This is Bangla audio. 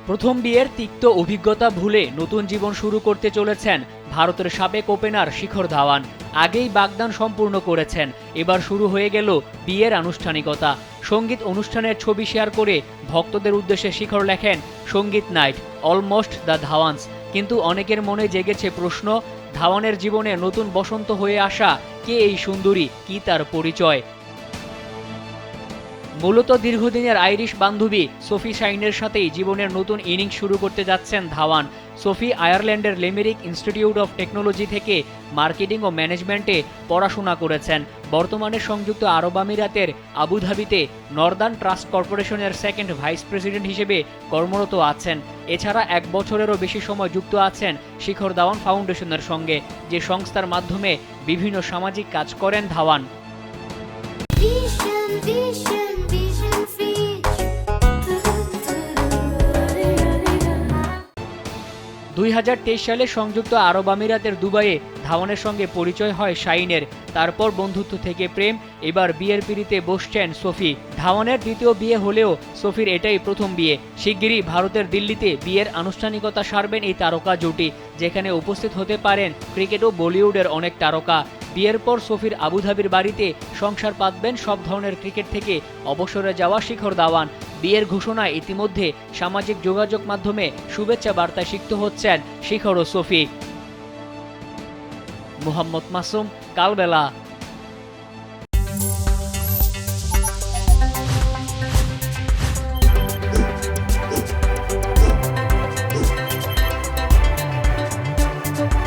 প্রথম বিয়ের তিক্ত অভিজ্ঞতা ভুলে নতুন জীবন শুরু করতে চলেছেন ভারতের সাবেক ওপেনার শিখর ধাওয়ান। আগেই বাগদান সম্পূর্ণ করেছেন, এবার শুরু হয়ে গেল বিয়ের আনুষ্ঠানিকতা। সঙ্গীত অনুষ্ঠানের ছবি শেয়ার করে ভক্তদের উদ্দেশ্যে শিখর লেখেন, সঙ্গীত নাইট অলমোস্ট দ্য ধাওয়ান্স। কিন্তু অনেকের মনে জেগেছে প্রশ্ন, ধাওয়ানের জীবনে নতুন বসন্ত হয়ে আসা কে এই সুন্দরী, কি তার পরিচয়? মূলত দীর্ঘদিনের আইরিশ বান্ধবী সোফি শাইনের সাথেই জীবনের নতুন ইনিংস শুরু করতে যাচ্ছেন ধাওয়ান। সোফি আয়ারল্যান্ডের লিমেরিক ইনস্টিটিউট অফ টেকনোলজি থেকে মার্কেটিং ও ম্যানেজমেন্টে পড়াশোনা করেছেন। বর্তমানে সংযুক্ত আরব আমিরাতের আবুধাবিতে নর্দার্ন ট্রাস্ট কর্পোরেশনের সেকেন্ড ভাইস প্রেসিডেন্ট হিসেবে কর্মরত আছেন। এছাড়া 1 বছরেরও বেশি সময় যুক্ত আছেন শিখর ধাওয়ান ফাউন্ডেশনের সঙ্গে, যে সংস্থার মাধ্যমে বিভিন্ন সামাজিক কাজ করেন ধাওয়ান। 2023 সালে সংযুক্ত আরব আমিরাতের দুবাইয়ে ধাওয়ানের সঙ্গে পরিচয় হয় শাইনের। তারপর বন্ধুত্ব থেকে প্রেম, এবার বিয়ের পিঁড়িতে বসছেন সোফি। ধাওয়ানের দ্বিতীয় বিয়ে হলেও সোফির এটাই প্রথম বিয়ে। শিগগিরই ভারতের দিল্লিতে বিয়ের আনুষ্ঠানিকতা সারবেন এই তারকা জুটি, যেখানে উপস্থিত হতে পারেন ক্রিকেট ও বলিউডের অনেক তারকা। বিয়ের পর সোফির আবুধাবির বাড়িতে সংসার পাতবেন সব ধরনের ক্রিকেট থেকে অবসরে যাওয়া শিখর ধাওয়ান। বিয়ের ঘোষণায় ইতিমধ্যে সামাজিক যোগাযোগ মাধ্যমে শুভেচ্ছা বার্তায় সিক্ত হচ্ছেন শিখর ও সোফি। মোহাম্মদ মাসুম, কালবেলা।